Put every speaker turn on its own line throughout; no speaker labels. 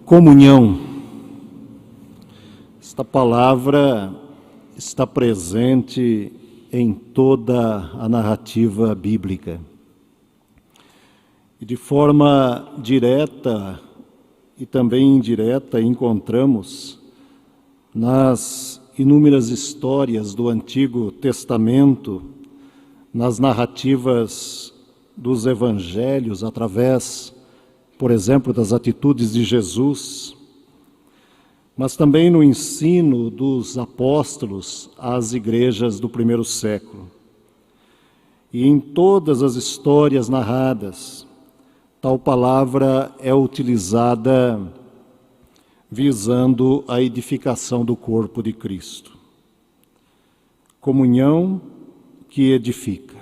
Comunhão. Esta palavra está presente em toda a narrativa bíblica. E de forma direta e também indireta encontramos nas inúmeras histórias do Antigo Testamento, nas narrativas dos evangelhos, através, por exemplo, das atitudes de Jesus, mas também no ensino dos apóstolos às igrejas do primeiro século. E em todas as histórias narradas, tal palavra é utilizada visando a edificação do corpo de Cristo. Comunhão que edifica.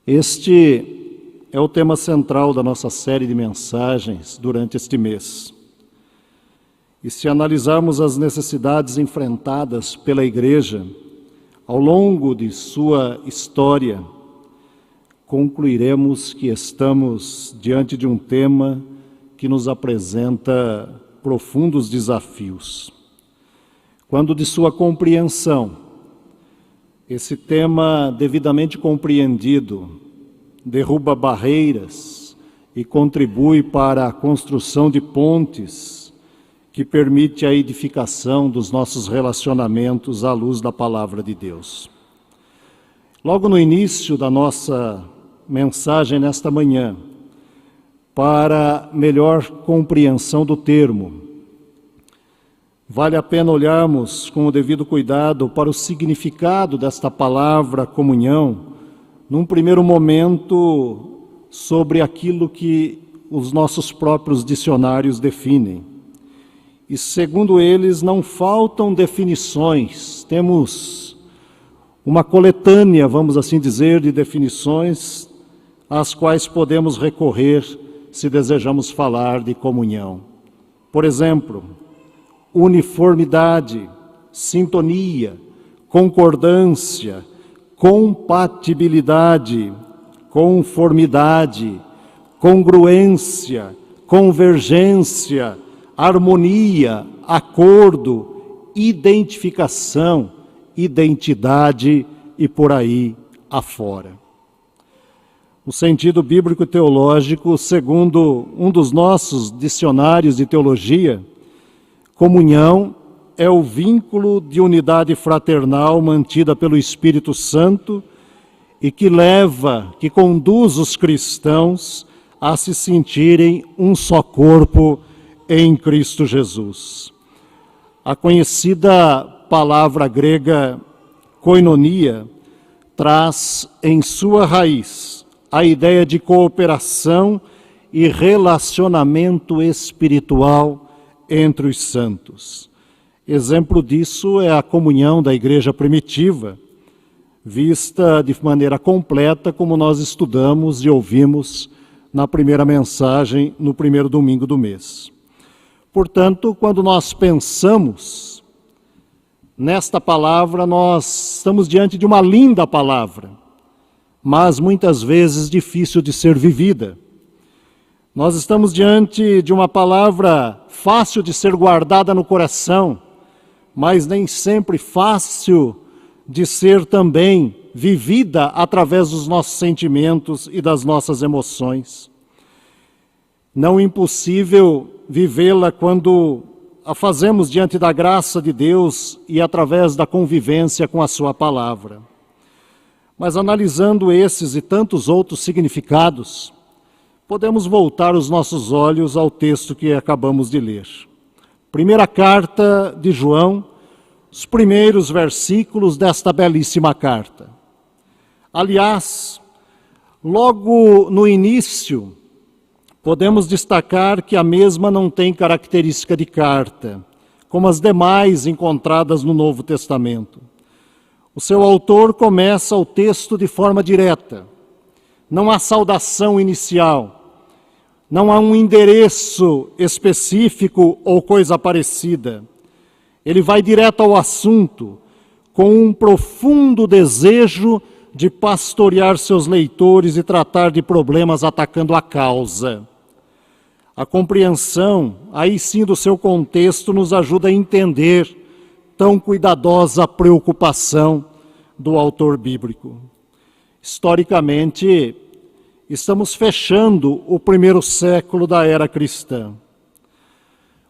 Este é o tema central da nossa série de mensagens durante este mês. E se analisarmos as necessidades enfrentadas pela Igreja ao longo de sua história, concluiremos que estamos diante de um tema que nos apresenta profundos desafios. Quando de sua compreensão, esse tema devidamente compreendido, derruba barreiras e contribui para a construção de pontes que permite a edificação dos nossos relacionamentos à luz da Palavra de Deus. Logo no início da nossa mensagem nesta manhã, para melhor compreensão do termo, vale a pena olharmos com o devido cuidado para o significado desta palavra comunhão, num primeiro momento, sobre aquilo que os nossos próprios dicionários definem. E segundo eles, não faltam definições. Temos uma coletânea, vamos assim dizer, de definições às quais podemos recorrer se desejamos falar de comunhão. Por exemplo, uniformidade, sintonia, concordância, compatibilidade, conformidade, congruência, convergência, harmonia, acordo, identificação, identidade e por aí afora. O sentido bíblico e teológico, segundo um dos nossos dicionários de teologia, comunhão é o vínculo de unidade fraternal mantida pelo Espírito Santo e que conduz os cristãos a se sentirem um só corpo em Cristo Jesus. A conhecida palavra grega koinonia traz em sua raiz a ideia de cooperação e relacionamento espiritual entre os santos. Exemplo disso é a comunhão da igreja primitiva, vista de maneira completa como nós estudamos e ouvimos na primeira mensagem, no primeiro domingo do mês. Portanto, quando nós pensamos nesta palavra, nós estamos diante de uma linda palavra, mas muitas vezes difícil de ser vivida. Nós estamos diante de uma palavra fácil de ser guardada no coração, mas nem sempre fácil de ser também vivida através dos nossos sentimentos e das nossas emoções. Não impossível vivê-la quando a fazemos diante da graça de Deus e através da convivência com a sua palavra. Mas analisando esses e tantos outros significados, podemos voltar os nossos olhos ao texto que acabamos de ler. Primeira carta de João, os primeiros versículos desta belíssima carta. Aliás, logo no início, podemos destacar que a mesma não tem característica de carta, como as demais encontradas no Novo Testamento. O seu autor começa o texto de forma direta. Não há saudação inicial. Não há um endereço específico ou coisa parecida. Ele vai direto ao assunto, com um profundo desejo de pastorear seus leitores e tratar de problemas atacando a causa. A compreensão, aí sim, do seu contexto nos ajuda a entender tão cuidadosa preocupação do autor bíblico. Historicamente, estamos fechando o primeiro século da era cristã.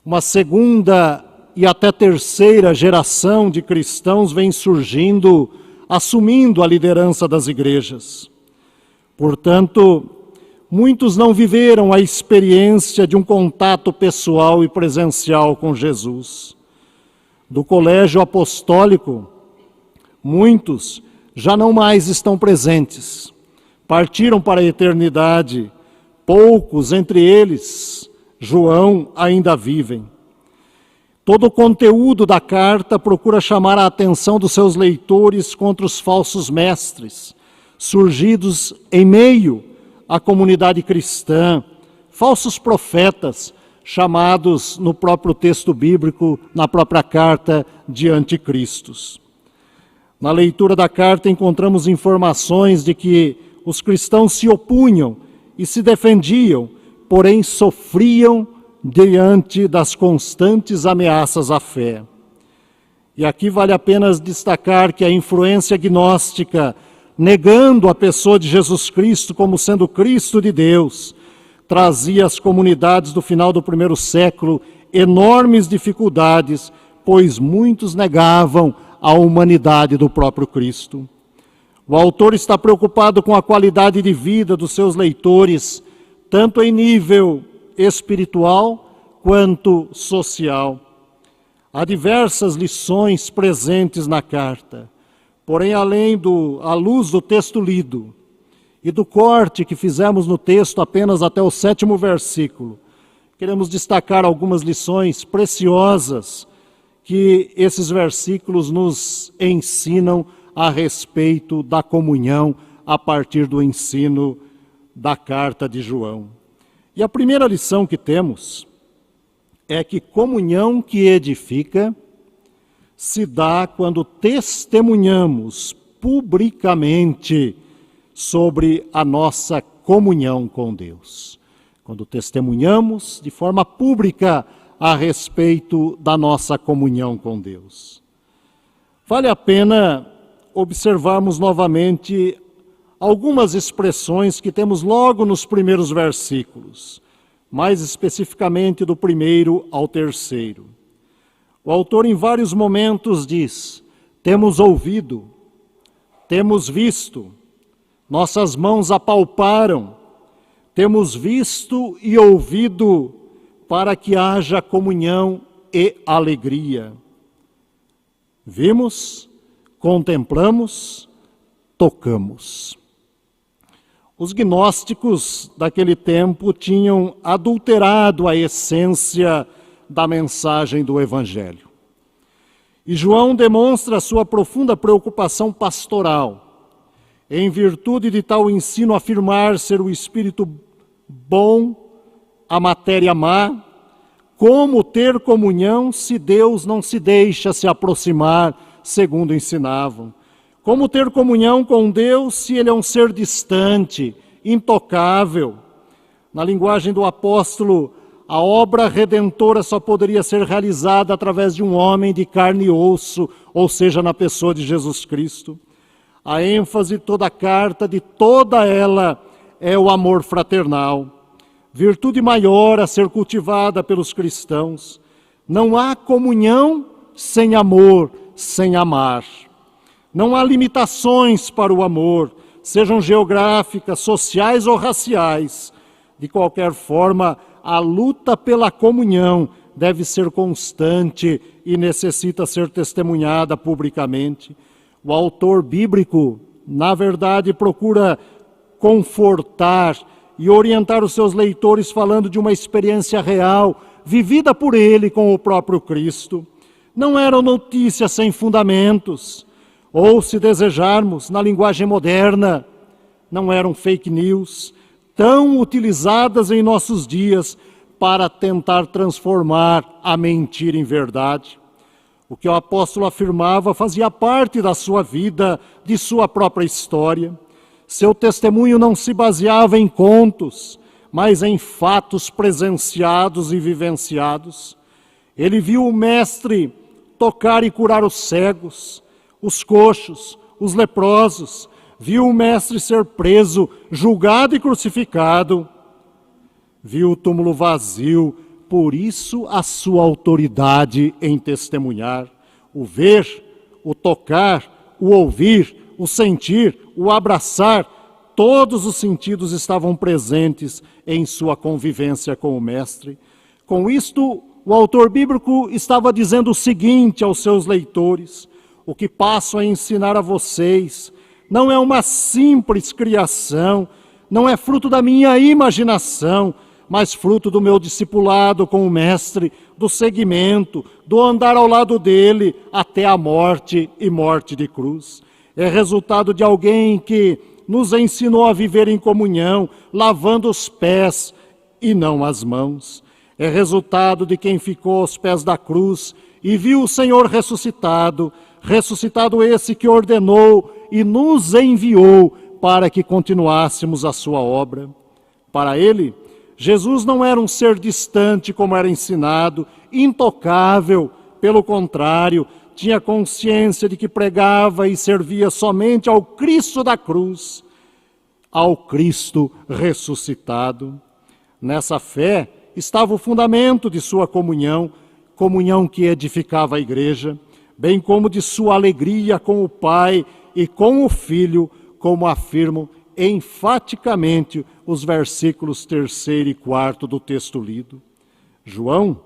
Uma segunda e até terceira geração de cristãos vem surgindo, assumindo a liderança das igrejas. Portanto, muitos não viveram a experiência de um contato pessoal e presencial com Jesus. Do colégio apostólico, muitos já não mais estão presentes. Partiram para a eternidade. Poucos, entre eles, João, ainda vivem. Todo o conteúdo da carta procura chamar a atenção dos seus leitores contra os falsos mestres, surgidos em meio à comunidade cristã, falsos profetas, chamados no próprio texto bíblico, na própria carta, de anticristos. Na leitura da carta encontramos informações de que os cristãos se opunham e se defendiam, porém sofriam diante das constantes ameaças à fé. E aqui vale a pena destacar que a influência gnóstica, negando a pessoa de Jesus Cristo como sendo Cristo de Deus, trazia às comunidades do final do primeiro século enormes dificuldades, pois muitos negavam a humanidade do próprio Cristo. O autor está preocupado com a qualidade de vida dos seus leitores, tanto em nível espiritual quanto social. Há diversas lições presentes na carta, porém, à luz do texto lido e do corte que fizemos no texto apenas até o 7º versículo, queremos destacar algumas lições preciosas que esses versículos nos ensinam a respeito da comunhão a partir do ensino da carta de João. E a primeira lição que temos é que comunhão que edifica se dá quando testemunhamos publicamente sobre a nossa comunhão com Deus. Quando testemunhamos de forma pública a respeito da nossa comunhão com Deus. Vale a pena observarmos novamente algumas expressões que temos logo nos primeiros versículos, mais especificamente do 1º ao 3º. O autor em vários momentos diz: temos ouvido, temos visto, nossas mãos apalparam, temos visto e ouvido, para que haja comunhão e alegria. Vimos, contemplamos, tocamos. Os gnósticos daquele tempo tinham adulterado a essência da mensagem do Evangelho. E João demonstra sua profunda preocupação pastoral, em virtude de tal ensino afirmar ser o espírito bom, a matéria má. Como ter comunhão se Deus não se deixa se aproximar, segundo ensinavam? Como ter comunhão com Deus se Ele é um ser distante, intocável? Na linguagem do apóstolo, a obra redentora só poderia ser realizada através de um homem de carne e osso, ou seja, na pessoa de Jesus Cristo. A ênfase de toda a carta, de toda ela, é o amor fraternal. Virtude maior a ser cultivada pelos cristãos. Não há comunhão sem amor, sem amar. Não há limitações para o amor, sejam geográficas, sociais ou raciais. De qualquer forma, a luta pela comunhão deve ser constante e necessita ser testemunhada publicamente. O autor bíblico, na verdade, procura confortar e orientar os seus leitores falando de uma experiência real, vivida por ele com o próprio Cristo. Não eram notícias sem fundamentos, ou, se desejarmos, na linguagem moderna, não eram fake news, tão utilizadas em nossos dias para tentar transformar a mentira em verdade. O que o apóstolo afirmava fazia parte da sua vida, de sua própria história. Seu testemunho não se baseava em contos, mas em fatos presenciados e vivenciados. Ele viu o Mestre tocar e curar os cegos, os coxos, os leprosos. Viu o Mestre ser preso, julgado e crucificado. Viu o túmulo vazio, por isso a sua autoridade em testemunhar. O ver, o tocar, o ouvir, o sentir, o abraçar, todos os sentidos estavam presentes em sua convivência com o Mestre. Com isto, o autor bíblico estava dizendo o seguinte aos seus leitores: o que passo a ensinar a vocês não é uma simples criação, não é fruto da minha imaginação, mas fruto do meu discipulado com o Mestre, do seguimento, do andar ao lado dele até a morte e morte de cruz. É resultado de alguém que nos ensinou a viver em comunhão, lavando os pés e não as mãos. É resultado de quem ficou aos pés da cruz e viu o Senhor ressuscitado, ressuscitado esse que ordenou e nos enviou para que continuássemos a sua obra. Para ele, Jesus não era um ser distante como era ensinado, intocável, pelo contrário, tinha consciência de que pregava e servia somente ao Cristo da cruz, ao Cristo ressuscitado. Nessa fé estava o fundamento de sua comunhão, comunhão que edificava a igreja, bem como de sua alegria com o Pai e com o Filho, como afirmam enfaticamente os versículos 3º e 4º do texto lido. João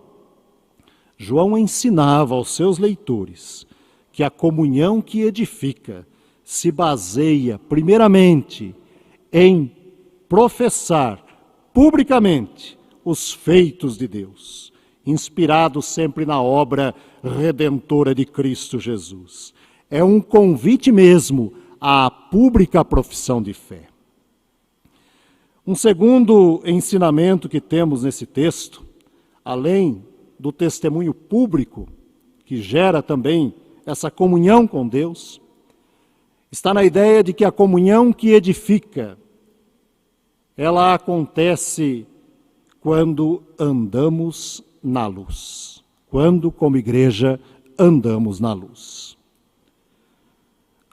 ensinava aos seus leitores que a comunhão que edifica se baseia primeiramente em professar publicamente os feitos de Deus, inspirados sempre na obra redentora de Cristo Jesus. É um convite mesmo à pública profissão de fé. Um segundo ensinamento que temos nesse texto, além do testemunho público, que gera também essa comunhão com Deus, está na ideia de que a comunhão que edifica, ela acontece quando andamos na luz. Quando, como igreja, andamos na luz.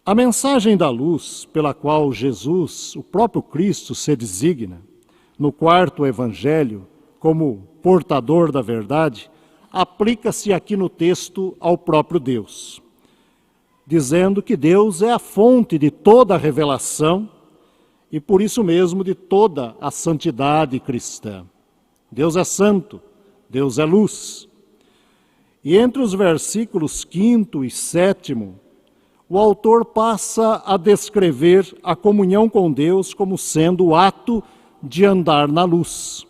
A mensagem da luz, pela qual Jesus, o próprio Cristo, se designa, no 4º evangelho, como portador da verdade, aplica-se aqui no texto ao próprio Deus, dizendo que Deus é a fonte de toda a revelação e, por isso mesmo, de toda a santidade cristã. Deus é santo, Deus é luz. E entre os versículos 5º e 7º, o autor passa a descrever a comunhão com Deus como sendo o ato de andar na luz.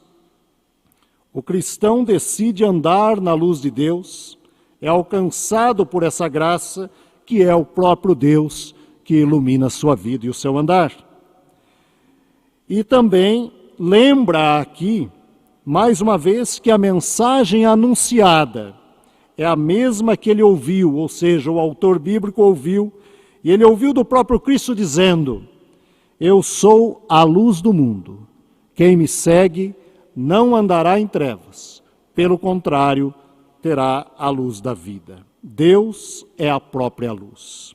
O cristão decide andar na luz de Deus, é alcançado por essa graça, que é o próprio Deus que ilumina a sua vida e o seu andar. E também lembra aqui, mais uma vez, que a mensagem anunciada é a mesma que ele ouviu, ou seja, o autor bíblico ouviu, e ele ouviu do próprio Cristo dizendo: eu sou a luz do mundo, quem me segue não andará em trevas, pelo contrário, terá a luz da vida. Deus é a própria luz.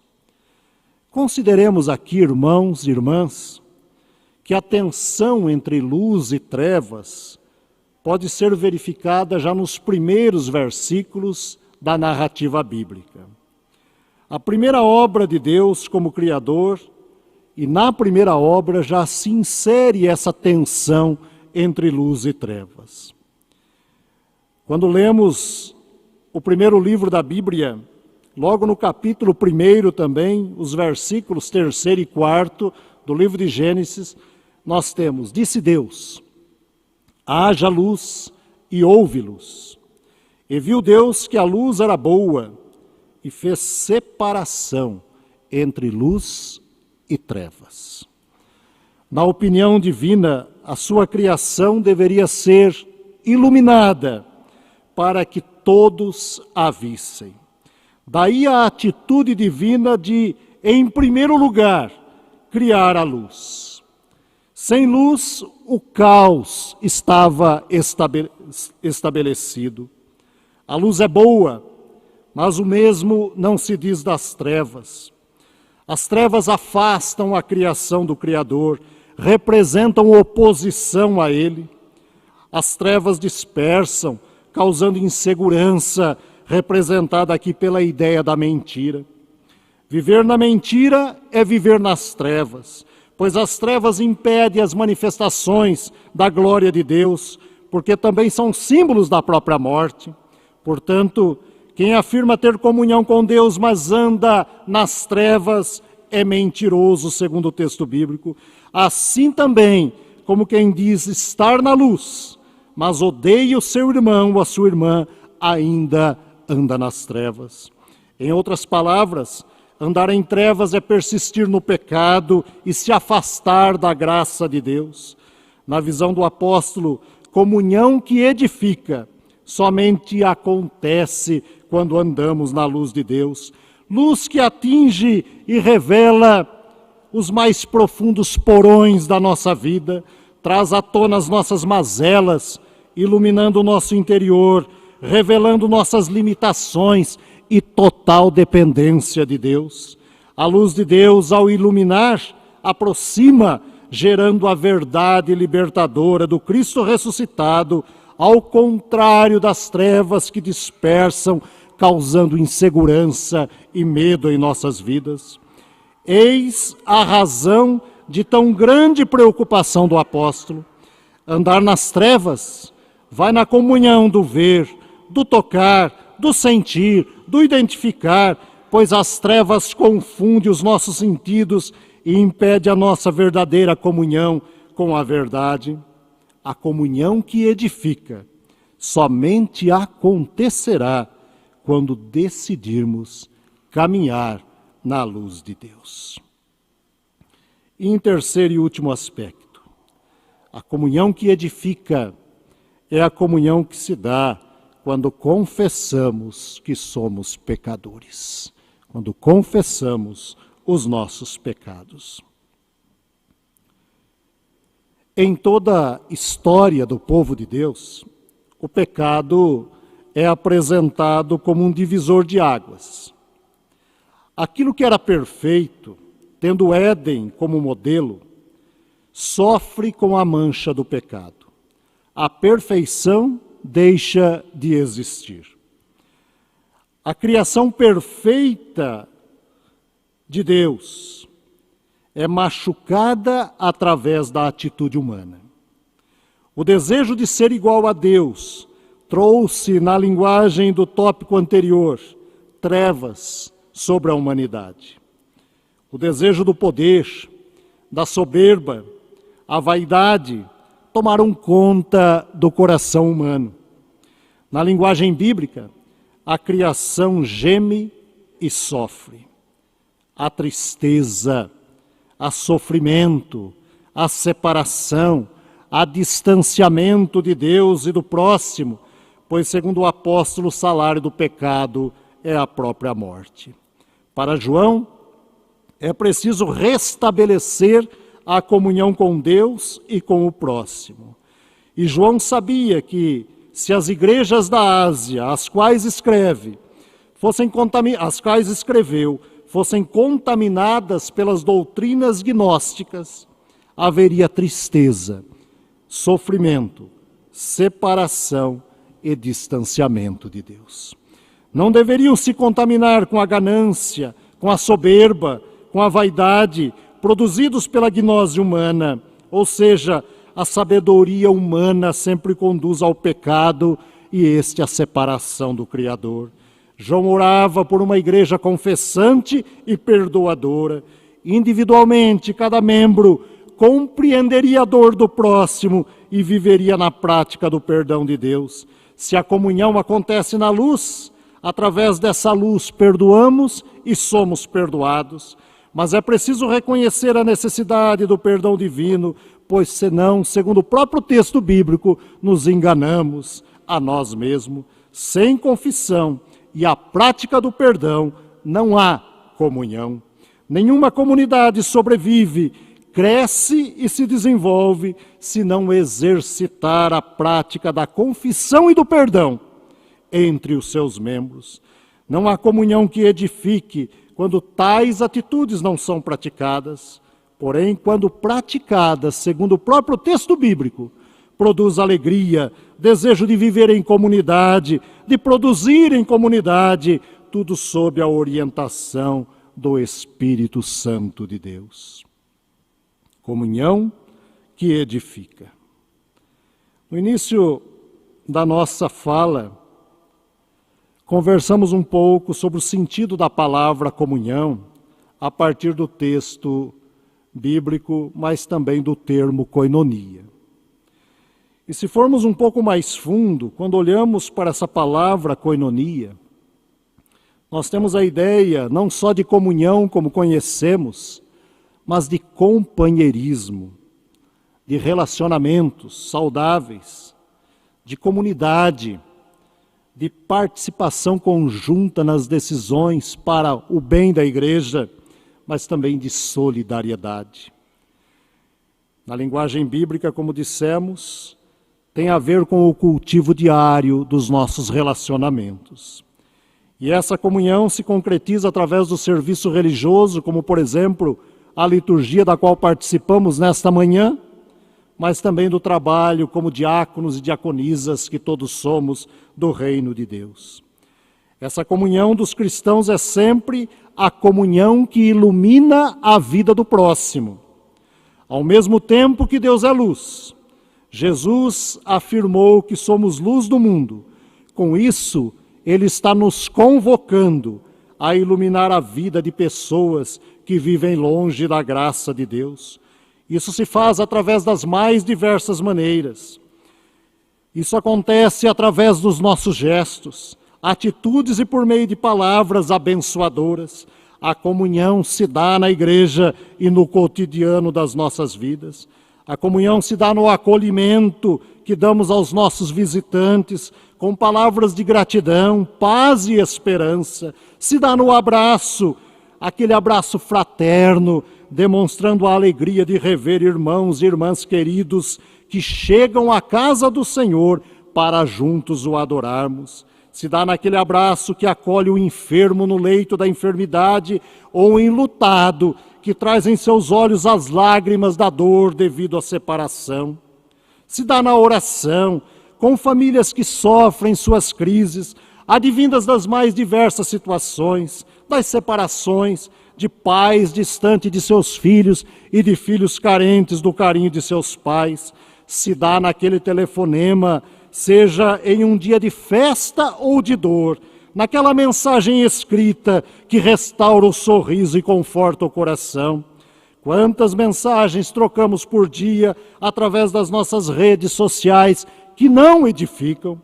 Consideremos aqui, irmãos e irmãs, que a tensão entre luz e trevas pode ser verificada já nos primeiros versículos da narrativa bíblica. A primeira obra de Deus como Criador, e na primeira obra já se insere essa tensão entre luz e trevas. Quando lemos o primeiro livro da Bíblia, logo no capítulo 1 também, os versículos 3º e 4º do livro de Gênesis, nós temos: disse Deus, haja luz, e houve luz. E viu Deus que a luz era boa, e fez separação entre luz e trevas. Na opinião divina, a sua criação deveria ser iluminada para que todos a vissem. Daí a atitude divina de, em primeiro lugar, criar a luz. Sem luz, o caos estava estabelecido. A luz é boa, mas o mesmo não se diz das trevas. As trevas afastam a criação do Criador, representam oposição a Ele. As trevas dispersam, causando insegurança, representada aqui pela ideia da mentira. Viver na mentira é viver nas trevas, pois as trevas impedem as manifestações da glória de Deus, porque também são símbolos da própria morte. Portanto, quem afirma ter comunhão com Deus, mas anda nas trevas, é mentiroso, segundo o texto bíblico. Assim também, como quem diz estar na luz, mas odeia o seu irmão ou a sua irmã, ainda anda nas trevas. Em outras palavras, andar em trevas é persistir no pecado e se afastar da graça de Deus. Na visão do apóstolo, comunhão que edifica somente acontece quando andamos na luz de Deus. Luz que atinge e revela os mais profundos porões da nossa vida, traz à tona as nossas mazelas, iluminando o nosso interior, revelando nossas limitações e total dependência de Deus. A luz de Deus, ao iluminar, aproxima, gerando a verdade libertadora do Cristo ressuscitado, ao contrário das trevas que dispersam, causando insegurança e medo em nossas vidas. Eis a razão de tão grande preocupação do apóstolo. Andar nas trevas vai na comunhão do ver, do tocar, do sentir, do identificar, pois as trevas confundem os nossos sentidos e impedem a nossa verdadeira comunhão com a verdade. A comunhão que edifica somente acontecerá quando decidirmos caminhar na luz de Deus. E em terceiro e último aspecto, a comunhão que edifica é a comunhão que se dá quando confessamos que somos pecadores, quando confessamos os nossos pecados. Em toda a história do povo de Deus, o pecado é apresentado como um divisor de águas. Aquilo que era perfeito, tendo Éden como modelo, sofre com a mancha do pecado. A perfeição deixa de existir. A criação perfeita de Deus é machucada através da atitude humana. O desejo de ser igual a Deus trouxe, na linguagem do tópico anterior, trevas sobre a humanidade. O desejo do poder, da soberba, a vaidade, tomaram conta do coração humano. Na linguagem bíblica, a criação geme e sofre. A tristeza, a sofrimento, a separação, a distanciamento de Deus e do próximo, pois, segundo o apóstolo, o salário do pecado é a própria morte. Para João, é preciso restabelecer a comunhão com Deus e com o próximo. E João sabia que, se as igrejas da Ásia, as quais escreveu, fossem contaminadas pelas doutrinas gnósticas, haveria tristeza, sofrimento, separação e distanciamento de Deus. Não deveriam se contaminar com a ganância, com a soberba, com a vaidade, produzidos pela gnose humana, ou seja, a sabedoria humana sempre conduz ao pecado e este à separação do Criador. João orava por uma igreja confessante e perdoadora. Individualmente, cada membro compreenderia a dor do próximo e viveria na prática do perdão de Deus. Se a comunhão acontece na luz, através dessa luz perdoamos e somos perdoados. Mas é preciso reconhecer a necessidade do perdão divino, pois senão, segundo o próprio texto bíblico, nos enganamos a nós mesmos. Sem confissão e a prática do perdão, não há comunhão. Nenhuma comunidade sobrevive, cresce e se desenvolve se não exercitar a prática da confissão e do perdão entre os seus membros. Não há comunhão que edifique quando tais atitudes não são praticadas. Porém, quando praticadas segundo o próprio texto bíblico, produz alegria, desejo de viver em comunidade, de produzir em comunidade, tudo sob a orientação do Espírito Santo de Deus. Comunhão que edifica. No início da nossa fala, conversamos um pouco sobre o sentido da palavra comunhão, a partir do texto bíblico, mas também do termo koinonia. E se formos um pouco mais fundo, quando olhamos para essa palavra koinonia, nós temos a ideia não só de comunhão como conhecemos, mas de companheirismo, de relacionamentos saudáveis, de comunidade, de participação conjunta nas decisões para o bem da igreja, mas também de solidariedade. Na linguagem bíblica, como dissemos, tem a ver com o cultivo diário dos nossos relacionamentos. E essa comunhão se concretiza através do serviço religioso, como, por exemplo, a liturgia da qual participamos nesta manhã, mas também do trabalho como diáconos e diaconisas que todos somos do reino de Deus. Essa comunhão dos cristãos é sempre a comunhão que ilumina a vida do próximo. Ao mesmo tempo que Deus é luz, Jesus afirmou que somos luz do mundo. Com isso, Ele está nos convocando a iluminar a vida de pessoas que vivem longe da graça de Deus. Isso se faz através das mais diversas maneiras. Isso acontece através dos nossos gestos, atitudes e por meio de palavras abençoadoras. A comunhão se dá na igreja e no cotidiano das nossas vidas. A comunhão se dá no acolhimento que damos aos nossos visitantes, com palavras de gratidão, paz e esperança. Se dá no abraço, aquele abraço fraterno, demonstrando a alegria de rever irmãos e irmãs queridos que chegam à casa do Senhor para juntos o adorarmos. Se dá naquele abraço que acolhe o enfermo no leito da enfermidade ou o enlutado, que traz em seus olhos as lágrimas da dor devido à separação. Se dá na oração, com famílias que sofrem suas crises, advindas das mais diversas situações, das separações, de pais distantes de seus filhos e de filhos carentes do carinho de seus pais. Se dá naquele telefonema, seja em um dia de festa ou de dor, naquela mensagem escrita que restaura o sorriso e conforta o coração. Quantas mensagens trocamos por dia através das nossas redes sociais que não edificam?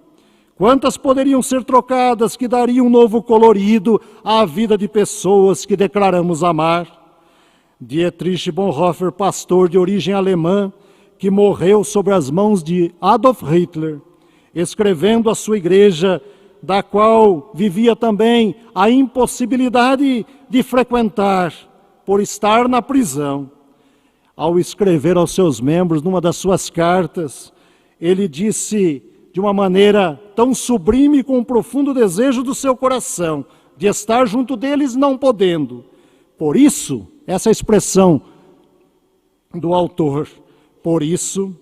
Quantas poderiam ser trocadas que dariam um novo colorido à vida de pessoas que declaramos amar? Dietrich Bonhoeffer, pastor de origem alemã, que morreu sob as mãos de Adolf Hitler, escrevendo a sua igreja, da qual vivia também a impossibilidade de frequentar, por estar na prisão. Ao escrever aos seus membros, numa das suas cartas, ele disse de uma maneira tão sublime, com um profundo desejo do seu coração, de estar junto deles não podendo. Por isso, essa expressão do autor, por isso,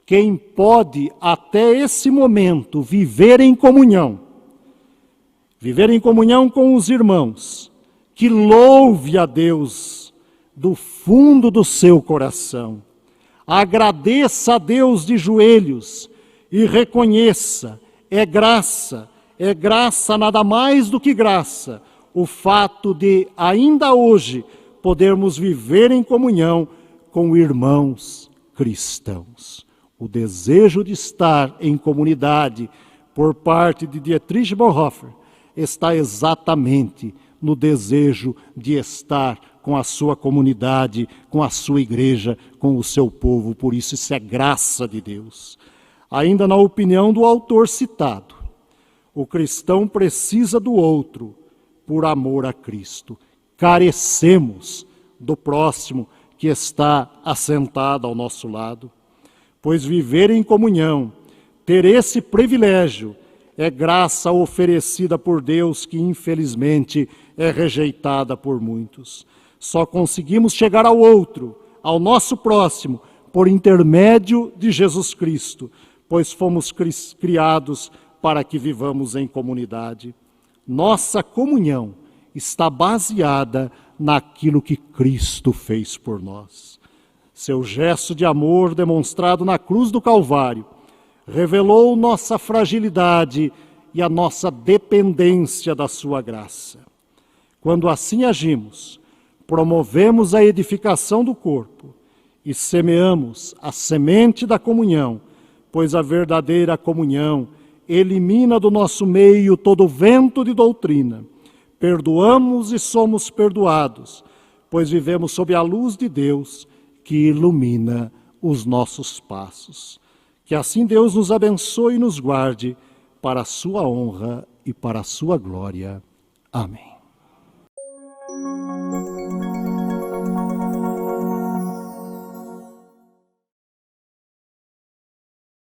quem pode até esse momento viver em comunhão com os irmãos, que louve a Deus do fundo do seu coração, agradeça a Deus de joelhos e reconheça, é graça nada mais do que graça, o fato de ainda hoje podermos viver em comunhão com irmãos cristãos. O desejo de estar em comunidade por parte de Dietrich Bonhoeffer está exatamente no desejo de estar com a sua comunidade, com a sua igreja, com o seu povo. Por isso é graça de Deus. Ainda na opinião do autor citado, O cristão precisa do outro por amor a Cristo. Carecemos do próximo que está assentado ao nosso lado, pois viver em comunhão, ter esse privilégio, é graça oferecida por Deus que infelizmente é rejeitada por muitos. Só conseguimos chegar ao outro, ao nosso próximo, por intermédio de Jesus Cristo, pois fomos criados para que vivamos em comunidade. Nossa comunhão está baseada naquilo que Cristo fez por nós. Seu gesto de amor demonstrado na cruz do Calvário revelou nossa fragilidade e a nossa dependência da sua graça. Quando assim agimos, promovemos a edificação do corpo e semeamos a semente da comunhão, pois a verdadeira comunhão elimina do nosso meio todo vento de doutrina. Perdoamos e somos perdoados, pois vivemos sob a luz de Deus que ilumina os nossos passos. Que assim Deus nos abençoe e nos guarde para a sua honra e para a sua glória. Amém.